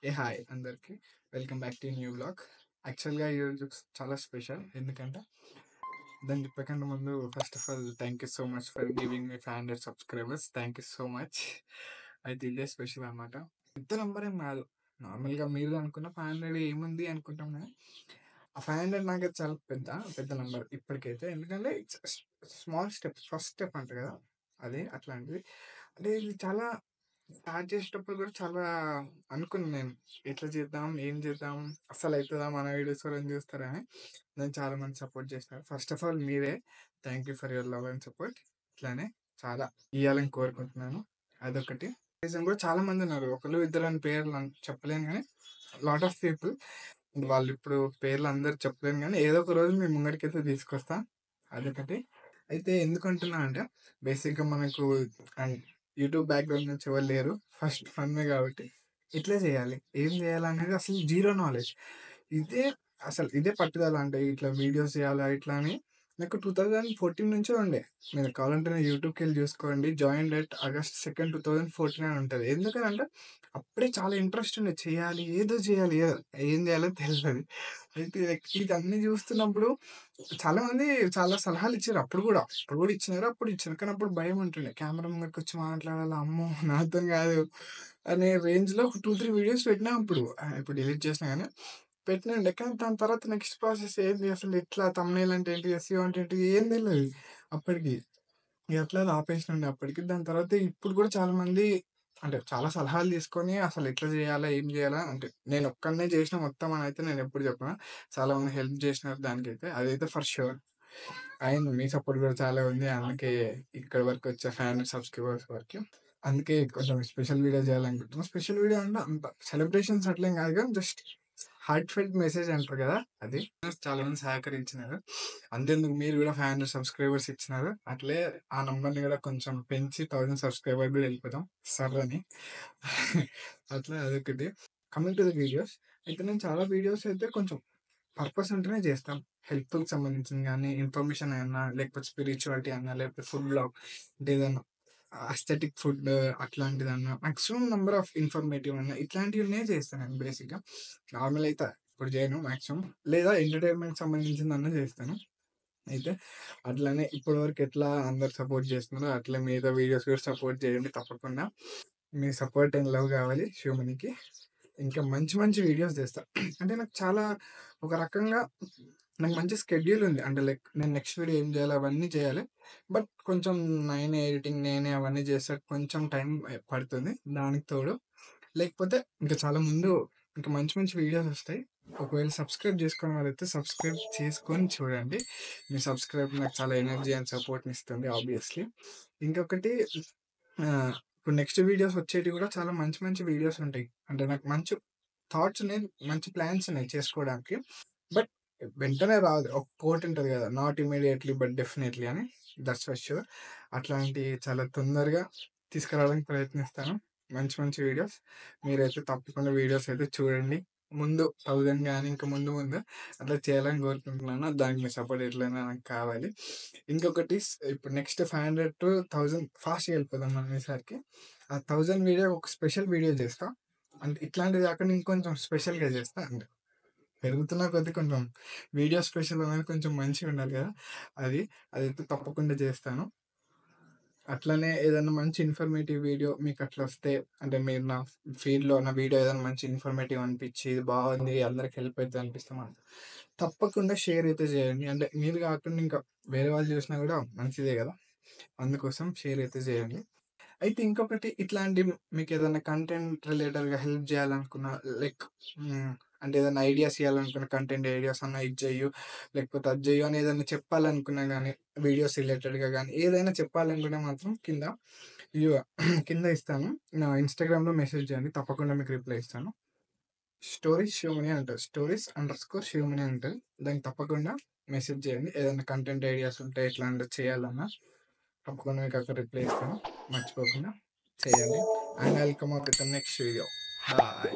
ఏ hi అందరికి welcome back to new blog. యాక్చువల్గా ఈరోజు చాలా స్పెషల్, ఎందుకంటే దాన్ని చెప్పకంటే ముందు first of all thank you so much for giving me 500 subscribers. Thank you so much. అయితే ఇదే స్పెషల్ అనమాట. పెద్ద నెంబర్ ఏం కాదు, నార్మల్గా మీరు అనుకున్న 500 ఏముంది అనుకుంటాం కానీ ఆ 500 నాకైతే చాలా పెద్ద పెద్ద నెంబర్ ఇప్పటికైతే. ఎందుకంటే it's small step, first step అంటారు కదా, అదే అట్లాంటిది. అంటే ఇది చాలా స్టార్ట్ చేసేటప్పుడు కూడా చాలా అనుకున్నాను నేను, ఎట్లా చేద్దాం, ఏం చేద్దాం, అసలు అవుతుందా మన వీడియోస్ అని చూస్తారని. నేను చాలా మంది సపోర్ట్ చేస్తారు. ఫస్ట్ ఆఫ్ ఆల్ మీరే, thank you for your love and support. ఇట్లానే చాలా ఇవ్వాలని కోరుకుంటున్నాను. అదొకటి రీజన్. కూడా చాలా మంది ఉన్నారు, ఒకళ్ళు ఇద్దరు అని పేర్లు చెప్పలేను కానీ లాట్ ఆఫ్ పీపుల్. వాళ్ళు ఇప్పుడు పేర్లు అందరు చెప్పలేను కానీ ఏదో ఒక రోజు మీ ముంగడికైతే తీసుకొస్తా. అదొకటి. అయితే ఎందుకంటున్నా అంటే బేసిక్గా మనకు యూట్యూబ్ బ్యాక్గ్రౌండ్ నుంచి ఎవరు లేరు, ఫస్ట్ ఫన్మే కాబట్టి ఇట్లే చేయాలి. ఏం చేయాలనేది అసలు జీరో నాలెడ్జ్. ఇదే అసలు ఇదే పట్టుదల. అంటే ఇట్లా వీడియోస్ చేయాలా ఇట్లా అని నాకు 2014 నుంచే ఉండే. మీరు కావాలంటే నేను యూట్యూబ్కి వెళ్ళి చూసుకోండి, జాయిన్ డేట్ August 2, 2014 అని ఉంటుంది. ఎందుకంటే అప్పుడే చాలా ఇంట్రెస్ట్ ఉండే, చేయాలి ఏదో చేయాలి, ఏం చేయాలో తెలియదు. అయితే ఇదన్నీ చూస్తున్నప్పుడు చాలా మంది చాలా సలహాలు ఇచ్చారు. అప్పుడు కూడా ఇచ్చినారు, అప్పుడు ఇచ్చారు. కానీ అప్పుడు భయం ఉంటుండే, కెమెరా ముంగరికి వచ్చి మాట్లాడాలి, అమ్మో నాతో కాదు అనే రేంజ్ లో ఒక 2-3 వీడియోస్ పెట్టినా. ఇప్పుడు డిలీట్ చేసినా కానీ పెట్టినండే. కానీ దాని తర్వాత నెక్స్ట్ ప్రాసెస్ ఏంది, అసలు ఎట్లా తమ్నైల్ అంటే ఏంటి, ఎస్ఈఓ అంటే ఏంటి, ఏం తెలియదు అప్పటికి. ఎట్లా ఆపేసినండి అప్పటికి. దాని తర్వాత ఇప్పుడు కూడా చాలా మంది అంటే చాలా సలహాలు తీసుకొని అసలు ఎట్లా చేయాలా, ఏం చేయాలా, అంటే నేను ఒక్కనే చేసిన మొత్తం అని అయితే నేను ఎప్పుడు చెప్పిన. చాలా మంది హెల్ప్ చేసినారు దానికైతే, అదైతే for sure. And me support కూడా చాలా ఉంది, అందుకే ఇక్కడ వరకు వచ్చే 500 సబ్స్క్రైబర్స్ వరకు. అందుకే కొంచెం స్పెషల్ వీడియో చేయాలనుకుంటున్నాను. స్పెషల్ వీడియో అంటే అంత సెలబ్రేషన్స్ అట్లేం కాదు కానీ జస్ట్ హార్ట్ ఫెల్ట్ మెసేజ్ అంటారు కదా, అది. చాలా మంది సహకరించినారు. అంతేందుకు మీరు కూడా 500 సబ్స్క్రైబర్స్ ఇచ్చినారు. అట్లే ఆ నంబర్ని కూడా కొంచెం పెంచి 1000 సబ్స్క్రైబర్ కూడా వెళ్ళిపోతాం సర్ అని. అట్లా అదొకటి. కమింగ్ టు ద వీడియోస్, అయితే నేను చాలా వీడియోస్ అయితే కొంచెం పర్పస్ ఉంటేనే చేస్తాం. హెల్త్కి సంబంధించింది కానీ, ఇన్ఫర్మేషన్ అయినా, లేకపోతే స్పిరిచువాలిటీ అన్నా, లేకపోతే ఫుడ్ బ్లాగ్ అంటే ఏదన్నా అస్థెటిక్ ఫుడ్ అట్లాంటిదన్నా, మాక్సిమం నెంబర్ ఆఫ్ ఇన్ఫర్మేటివ్ అన్నా ఇట్లాంటివన్నీ చేస్తాను నేను బేసిక్గా. నార్మల్ అయితే ఇప్పుడు చేయను మాక్సిమం, లేదా ఎంటర్టైన్మెంట్ సంబంధించిందన్నా చేస్తాను. అయితే అట్లనే ఇప్పటి వరకు ఎట్లా అందరు సపోర్ట్ చేస్తున్నారో అట్లా మిగతా వీడియోస్ కూడా సపోర్ట్ చేయండి తప్పకుండా. మీ సపోర్ట్ అండ్ లవ్ కావాలి శివమణికి. ఇంకా మంచి మంచి వీడియోస్ చేస్తా. అంటే నాకు చాలా ఒక రకంగా నాకు మంచి స్కెడ్యూల్ ఉంది. అంటే లైక్ నేను నెక్స్ట్ వీడియో ఏం చేయాలి అవన్నీ చేయాలి. బట్ కొంచెం నేనే ఎడిటింగ్ నేనే అవన్నీ చేస్తే కొంచెం టైం పడుతుంది. దానికి తోడు లేకపోతే ఇంకా చాలా ముందు ఇంకా మంచి మంచి వీడియోస్ వస్తాయి. ఒకవేళ సబ్స్క్రైబ్ చేసుకున్న వాళ్ళైతే సబ్స్క్రైబ్ చేసుకొని చూడండి. మీ సబ్స్క్రైబ్ నాకు చాలా ఎనర్జీ అండ్ సపోర్ట్ని ఇస్తుంది ఆబ్వియస్లీ. ఇంకొకటి ఇప్పుడు నెక్స్ట్ వీడియోస్ వచ్చేటివి కూడా చాలా మంచి మంచి వీడియోస్ ఉంటాయి. అంటే నాకు మంచి థాట్స్ ఉన్నాయి, మంచి ప్లాన్స్ ఉన్నాయి చేసుకోవడానికి. బట్ వెంటనే రాదు. ఒక కోట్ ఉంటుంది కదా, నాట్ ఇమీడియట్లీ బట్ డెఫినెట్లీ అని. That's for sure. అట్లాంటి చాలా తొందరగా తీసుకురావడానికి ప్రయత్నిస్తాను. మంచి మంచి వీడియోస్ మీరైతే తప్పకుండా వీడియోస్ అయితే చూడండి. ముందు 1000 కానీ ఇంకా ముందు ముందు అట్లా చేయాలని కోరుకుంటున్నాను. దానికి మీ సపోర్ట్ ఎట్లయినా నాకు కావాలి. ఇంకొకటి ఇప్పుడు నెక్స్ట్ 500 to 1000 ఫాస్ట్గా వెళ్ళిపోదాం మనం ఈసారికి. ఆ 1000 వీడియో ఒక స్పెషల్ వీడియో చేస్తా. అంటే ఇట్లాంటిది కాకుండా ఇంకొంచెం స్పెషల్గా చేస్తా. అంటే పెరుగుతున్న కొద్దీ కొంచెం వీడియో స్పెషల్ అనేది కొంచెం మంచిగా ఉండాలి కదా, అది అదైతే తప్పకుండా చేస్తాను. అట్లనే ఏదైనా మంచి ఇన్ఫర్మేటివ్ వీడియో మీకు అట్లా వస్తే, అంటే మీరు నా ఫీడ్లో నా వీడియో ఏదైనా మంచి ఇన్ఫర్మేటివ్ అనిపించి ఇది బాగుంది అందరికి హెల్ప్ అవుతుంది అనిపిస్తే మాత్రం తప్పకుండా షేర్ అయితే చేయండి. అంటే మీరు కాకుండా ఇంకా వేరే వాళ్ళు చూసినా కూడా మంచిదే కదా, అందుకోసం షేర్ అయితే చేయండి. అయితే ఇంకొకటి ఇట్లాంటి మీకు ఏదైనా కంటెంట్ రిలేటెడ్గా హెల్ప్ చేయాలనుకున్నా, లైక్ అంటే ఏదైనా ఐడియాస్ ఇవ్వాలనుకున్న, కంటెంట్ ఐడియాస్ అన్న ఇది చెయ్యు లేకపోతే అది చెయ్యు అని ఏదైనా చెప్పాలనుకున్నా కానీ, వీడియోస్ రిలేటెడ్గా కానీ ఏదైనా చెప్పాలనుకుంటే మాత్రం ఇదిగో కింద ఇస్తాను. నా ఇన్స్టాగ్రామ్లో మెసేజ్ చేయండి, తప్పకుండా మీకు రిప్లై ఇస్తాను. స్టోరీస్ శివమణి అంటారు, స్టోరీస్_శివమణి అంటారు. దానికి తప్పకుండా మెసేజ్ చేయండి. ఏదైనా కంటెంట్ ఐడియాస్ ఉంటే ఎట్లాంటివి చేయాలన్నా తప్పకుండా మీకు అక్కడ రిప్లై ఇస్తాను. మర్చిపోకుండా చేయండి. And welcome out with next video. Bye.